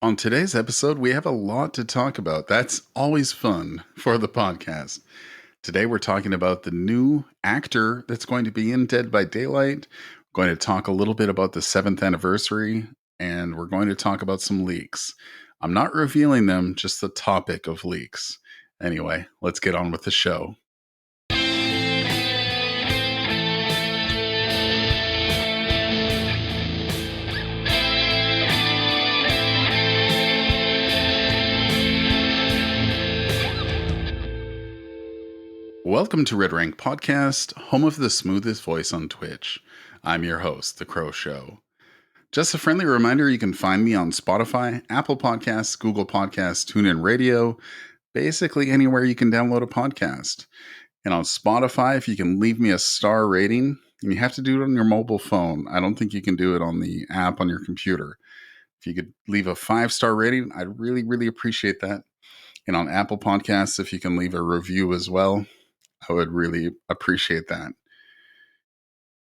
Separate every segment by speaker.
Speaker 1: On today's episode, we have a lot to talk about. That's always fun for the podcast. Today, we're talking about the new actor that's going to be in Dead by Daylight. We're going to talk a little bit about the 7th anniversary, and we're going to talk about some leaks. I'm not revealing them, just the topic of leaks. Anyway, let's get on with the show. Welcome to Red Rank Podcast, home of the smoothest voice on Twitch. I'm your host, The Crow Show. Just a friendly reminder, you can find me on Spotify, Apple Podcasts, Google Podcasts, TuneIn Radio, basically anywhere you can download a podcast. And on Spotify, if you can leave me a star rating, and you have to do it on your mobile phone. I don't think you can do it on the app on your computer. If you could leave a 5-star rating, I'd really appreciate that. And on Apple Podcasts, if you can leave a review as well, I would really appreciate that.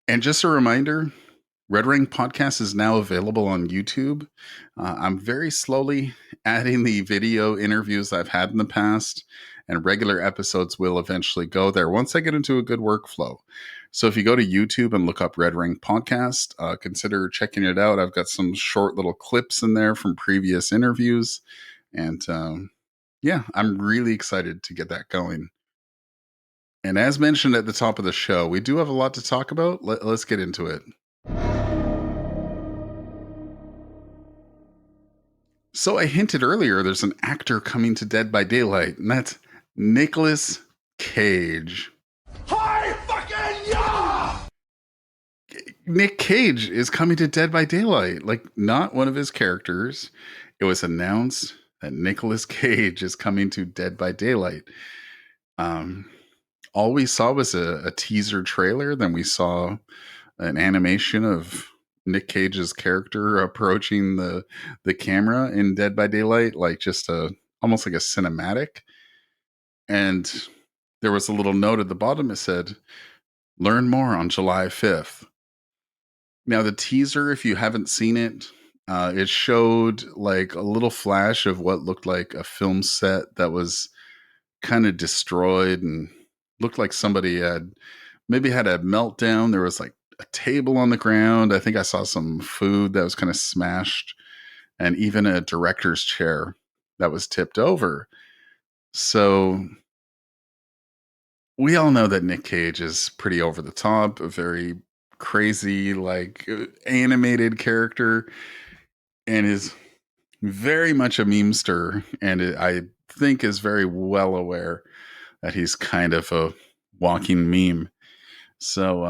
Speaker 1: And just a reminder, Red Ring Podcast is now available on YouTube. I'm very slowly adding the video interviews I've had in the past, and regular episodes will eventually go there once I get into a good workflow. So if you go to YouTube and look up Red Ring Podcast, consider checking it out. I've got some short little clips in there from previous interviews. And I'm really excited to get that going. And as mentioned at the top of the show, we do have a lot to talk about. Let's get into it. So I hinted earlier, there's an actor coming to Dead by Daylight, and that's Nicolas Cage.
Speaker 2: Hi, fucking yeah!
Speaker 1: Nic Cage is coming to Dead by Daylight, like not one of his characters. It was announced that Nicolas Cage is coming to Dead by Daylight. All we saw was a teaser trailer. Then we saw an animation of Nic Cage's character approaching the camera in Dead by Daylight, like just almost like a cinematic. And there was a little note at the bottom that said, "Learn more on July 5th." Now, the teaser, if you haven't seen it, it showed like a little flash of what looked like a film set that was kind of destroyed and looked like somebody had maybe had a meltdown. There was like a table on the ground. I think I saw some food that was kind of smashed, and even a director's chair that was tipped over. So we all know that Nic Cage is pretty over the top, a very crazy, like animated character, and is very much a memester. And I think is very well aware that he's kind of a walking meme. So,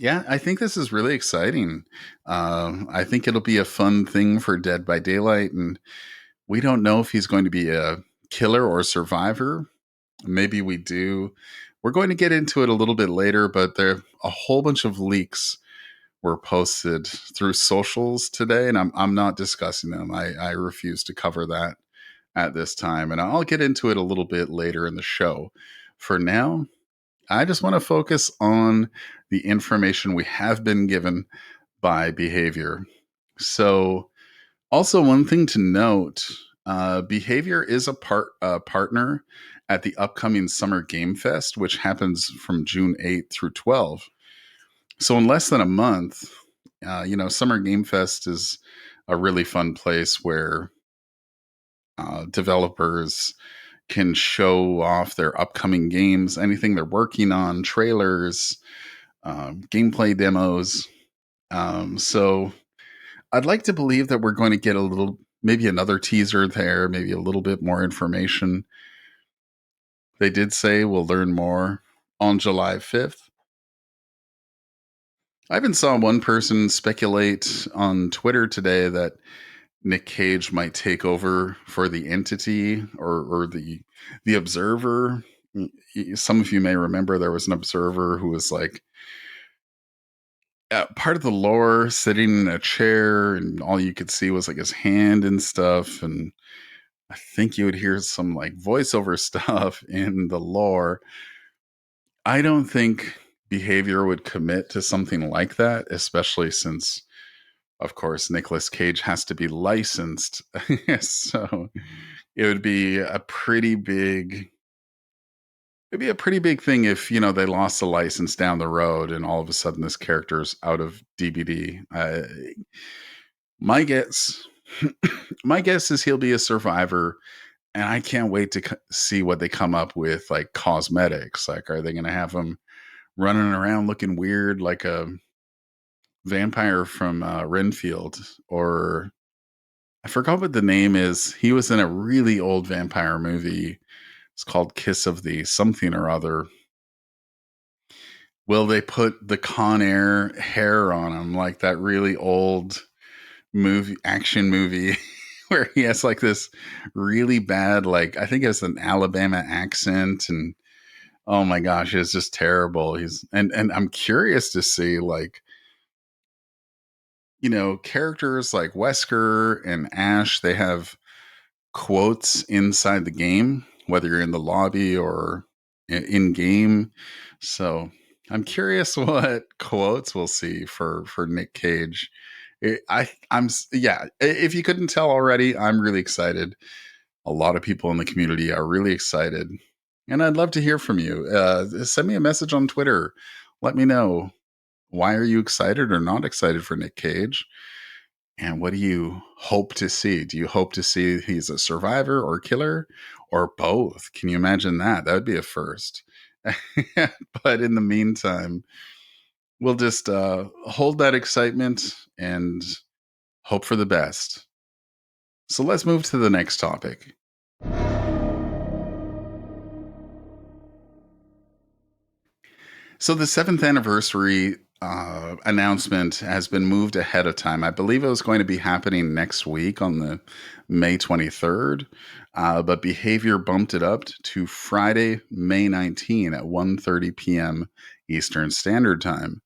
Speaker 1: I think this is really exciting. I think it'll be a fun thing for Dead by Daylight, and we don't know if he's going to be a killer or survivor. Maybe we do. We're going to get into it a little bit later, but there a whole bunch of leaks were posted through socials today, and I'm not discussing them. I refuse to cover that at this time, and I'll get into it a little bit later in the show. For now, I just want to focus on the information we have been given by Behavior. So, also one thing to note, Behavior is a partner at the upcoming Summer Game Fest, which happens from June 8th through 12th. So in less than a month, Summer Game Fest is a really fun place where developers can show off their upcoming games, anything they're working on, trailers, gameplay demos. So I'd like to believe that we're going to get maybe another teaser there, maybe a little bit more information. They did say we'll learn more on July 5th. I even saw one person speculate on Twitter today that Nic Cage might take over for the Entity or the Observer. Some of you may remember there was an Observer who was like part of the lore, sitting in a chair, and all you could see was like his hand and stuff. And I think you would hear some like voiceover stuff in the lore. I don't think Behavior would commit to something like that, especially since Of course, Nicolas Cage has to be licensed. So it would be a pretty big it'd be a pretty big thing if, they lost the license down the road and all of a sudden this character's out of DBD. My guess my guess is he'll be a survivor, and I can't wait to see what they come up with, like cosmetics. Like, are they going to have him running around looking weird like a vampire from Renfield? Or I forgot what the name is. He was in a really old vampire movie. It's called Kiss of the something or other. Will they put the Con Air hair on him like that really old action movie where he has like this really bad, like, I think it's an Alabama accent, and oh my gosh, it's just terrible. And I'm curious to see, like, characters like Wesker and Ash, they have quotes inside the game, whether you're in the lobby or in game. So I'm curious what quotes we'll see for Nic Cage. Yeah. If you couldn't tell already, I'm really excited. A lot of people in the community are really excited, and I'd love to hear from you. Send me a message on Twitter. Let me know, why are you excited or not excited for Nic Cage, and what do you hope to see? Do you hope to see he's a survivor or killer, or both? Can you imagine that? That would be a first. But in the meantime, we'll just hold that excitement and hope for the best. So let's move to the next topic. So the 7th anniversary announcement has been moved ahead of time. I believe it was going to be happening next week on the May 23rd, but behavior bumped it up to Friday, May 19 at 1:30 p.m. Eastern Standard Time.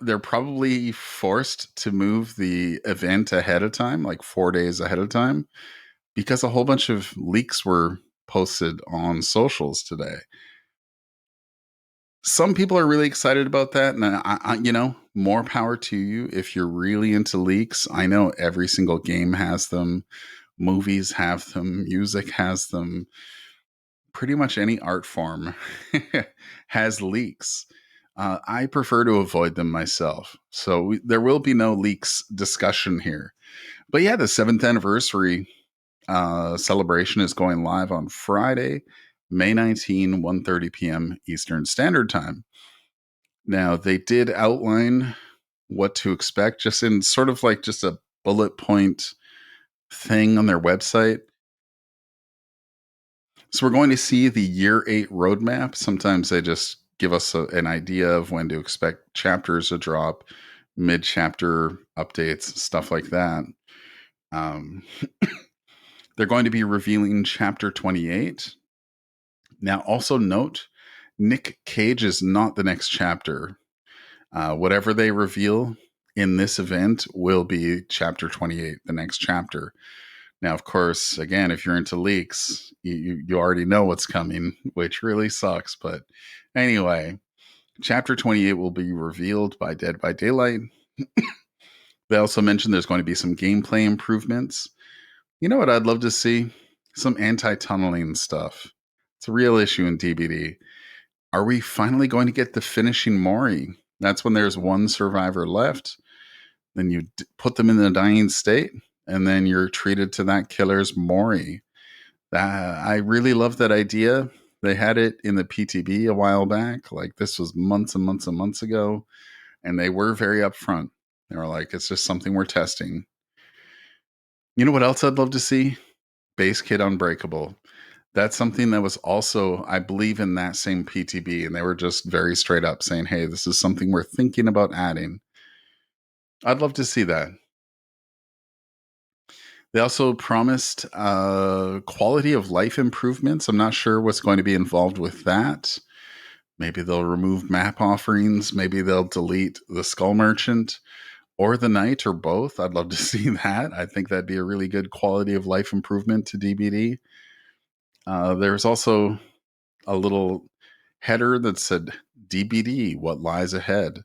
Speaker 1: They're probably forced to move the event ahead of time, like 4 days ahead of time, because a whole bunch of leaks were posted on socials today. Some people are really excited about that, and more power to you if you're really into leaks. I know every single game has them, movies have them, music has them. Pretty much any art form has leaks. I prefer to avoid them myself, so there will be no leaks discussion here. But yeah, the 7th anniversary celebration is going live on Friday, May 19, 1:30 p.m. Eastern Standard Time. Now, they did outline what to expect, just in sort of like just a bullet point thing on their website. So we're going to see the year 8 roadmap. Sometimes they just give us an idea of when to expect chapters to drop, mid-chapter updates, stuff like that. They're going to be revealing chapter 28. Now, also note, Nic Cage is not the next chapter. Whatever they reveal in this event will be chapter 28, the next chapter. Now, of course, again, if you're into leaks, you already know what's coming, which really sucks. But anyway, chapter 28 will be revealed by Dead by Daylight. They also mentioned there's going to be some gameplay improvements. You know what I'd love to see? Some anti-tunneling stuff. It's a real issue in DBD. Are we finally going to get the finishing Mori? That's when there's one survivor left. Then you put them in the dying state, and then you're treated to that killer's Mori. I really love that idea. They had it in the PTB a while back. Like, this was months and months and months ago, and they were very upfront. They were like, it's just something we're testing. You know what else I'd love to see? Base Kit Unbreakable. That's something that was also, I believe, in that same PTB, and they were just very straight up saying, hey, this is something we're thinking about adding. I'd love to see that. They also promised quality of life improvements. I'm not sure what's going to be involved with that. Maybe they'll remove map offerings. Maybe they'll delete the Skull Merchant or the Knight, or both. I'd love to see that. I think that'd be a really good quality of life improvement to DBD. There's also a little header that said DBD, what lies ahead.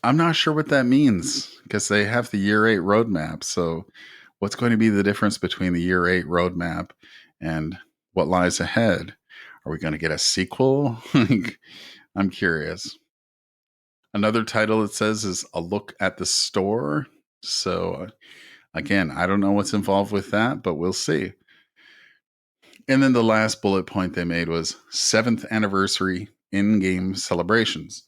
Speaker 1: I'm not sure what that means because they have the year 8 roadmap. So, what's going to be the difference between the year 8 roadmap and what lies ahead? Are we going to get a sequel? I'm curious. Another title it says is A Look at the Store. So, again, I don't know what's involved with that, but we'll see. And then the last bullet point they made was 7th anniversary in game celebrations.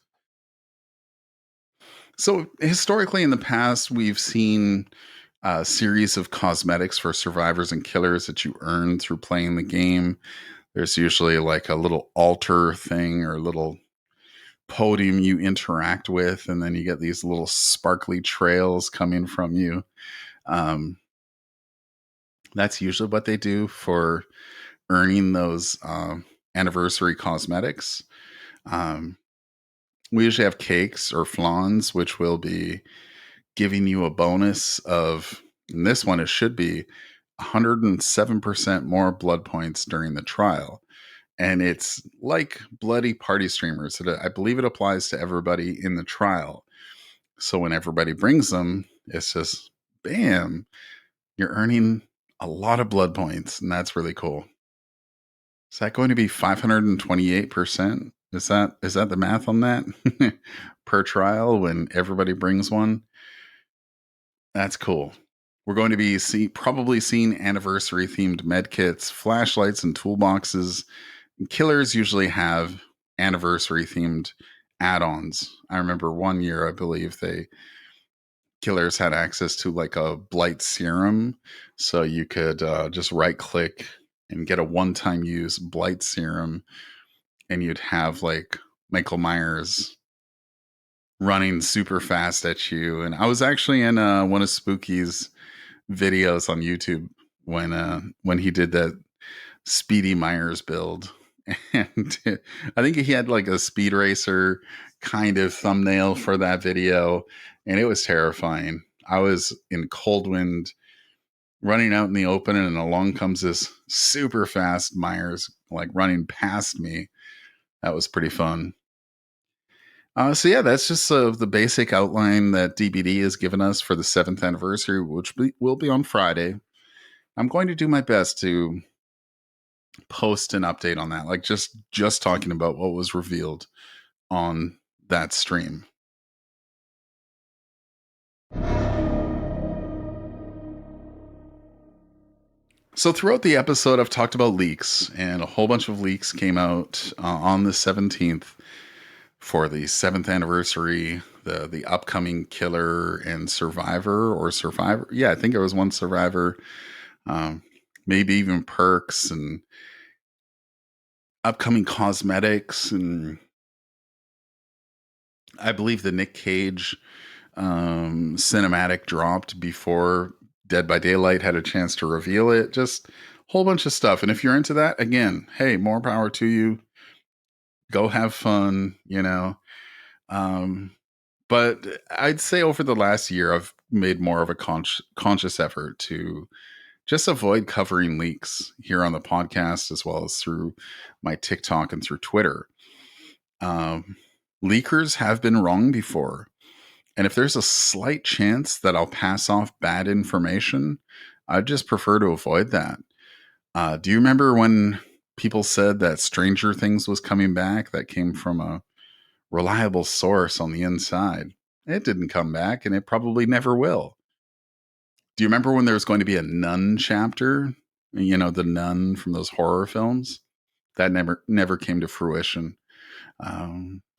Speaker 1: So, historically, in the past, we've seen a series of cosmetics for survivors and killers that you earn through playing the game. There's usually like a little altar thing or a little podium you interact with, and then you get these little sparkly trails coming from you. Um, that's usually what they do for earning those anniversary cosmetics. Um, we usually have cakes or flans, which will be giving you a bonus of, in this one, it should be 107% more blood points during the trial. And it's like bloody party streamers. I believe it applies to everybody in the trial. So when everybody brings them, it's just bam, you're earning a lot of blood points. And that's really cool. Is that going to be 528%? Is that the math on that per trial when everybody brings one? That's cool. We're going to be probably seeing anniversary themed medkits, flashlights, and toolboxes. Killers usually have anniversary themed add-ons. I remember one year, I believe killers had access to like a blight serum, so you could just right click and get a one-time use blight serum, and you'd have like Michael Myers running super fast at you. And I was actually in one of Spooky's videos on YouTube when he did that Speedy Myers build. And I think he had like a speed racer kind of thumbnail for that video, and it was terrifying. I was in cold wind running out in the open, and along comes this super fast Myers like running past me. That was pretty fun. So yeah, that's just the basic outline that DBD has given us for the 7th anniversary, which will be on Friday. I'm going to do my best to post an update on that, like just talking about what was revealed on that stream. So throughout the episode, I've talked about leaks, and a whole bunch of leaks came out on the 17th for the 7th anniversary, the upcoming killer and survivor. Yeah, I think it was one survivor, um, maybe even perks and upcoming cosmetics, and I believe the Nic Cage cinematic dropped before Dead by Daylight had a chance to reveal it. Just a whole bunch of stuff. And if you're into that, again, hey, more power to you. Go have fun, you know. But I'd say over the last year, I've made more of a conscious effort to just avoid covering leaks here on the podcast as well as through my TikTok and through Twitter. Um, Leakers have been wrong before. And if there's a slight chance that I'll pass off bad information, I'd just prefer to avoid that. Do you remember when people said that Stranger Things was coming back? That came from a reliable source on the inside. It didn't come back, and it probably never will. Do you remember when there was going to be a nun chapter? You know, the nun from those horror films? That never came to fruition.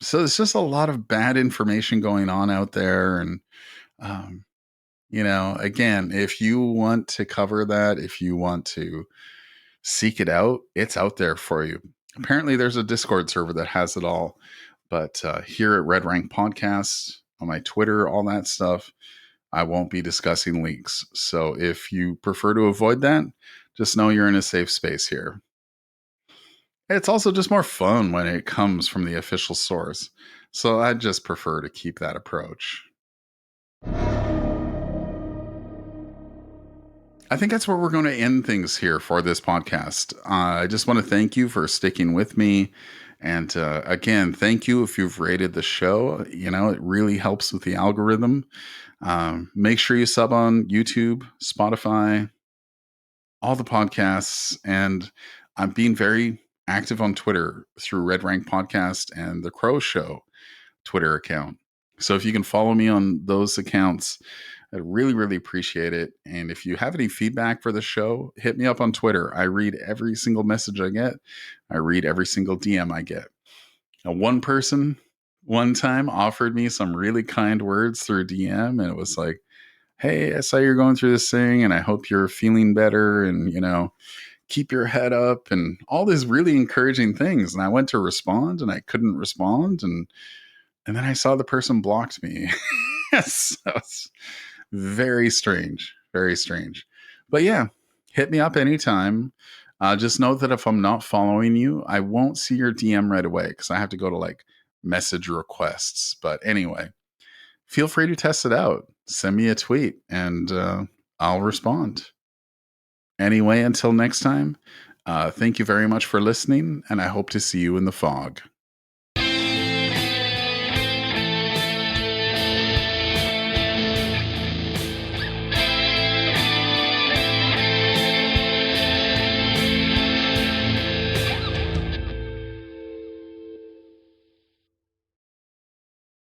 Speaker 1: So there's just a lot of bad information going on out there. And, um, again, if you want to cover that, if you want to seek it out, it's out there for you. Apparently, there's a Discord server that has it all. But here at Red Rank Podcasts, on my Twitter, all that stuff, I won't be discussing leaks. So if you prefer to avoid that, just know you're in a safe space here. It's also just more fun when it comes from the official source. So I just prefer to keep that approach. I think that's where we're going to end things here for this podcast. I just want to thank you for sticking with me And again, thank you if you've rated the show. You know, it really helps with the algorithm. Make sure you sub on YouTube, Spotify, all the podcasts. And I'm being very active on Twitter through Red Rank Podcast and The Crow Show Twitter account. So if you can follow me on those accounts, I'd really, really appreciate it. And if you have any feedback for the show, hit me up on Twitter. I read every single message I get. I read every single DM I get. Now, one person one time offered me some really kind words through DM, and it was like, "Hey, I saw you're going through this thing, and I hope you're feeling better, and keep your head up," and all these really encouraging things. And I went to respond, and I couldn't respond, and then I saw the person blocked me. So it's very strange, very strange. But yeah, hit me up anytime. Just know that if I'm not following you, I won't see your DM right away because I have to go to like message requests. But anyway, feel free to test it out. Send me a tweet and I'll respond. Anyway, until next time, thank you very much for listening, and I hope to see you in the fog.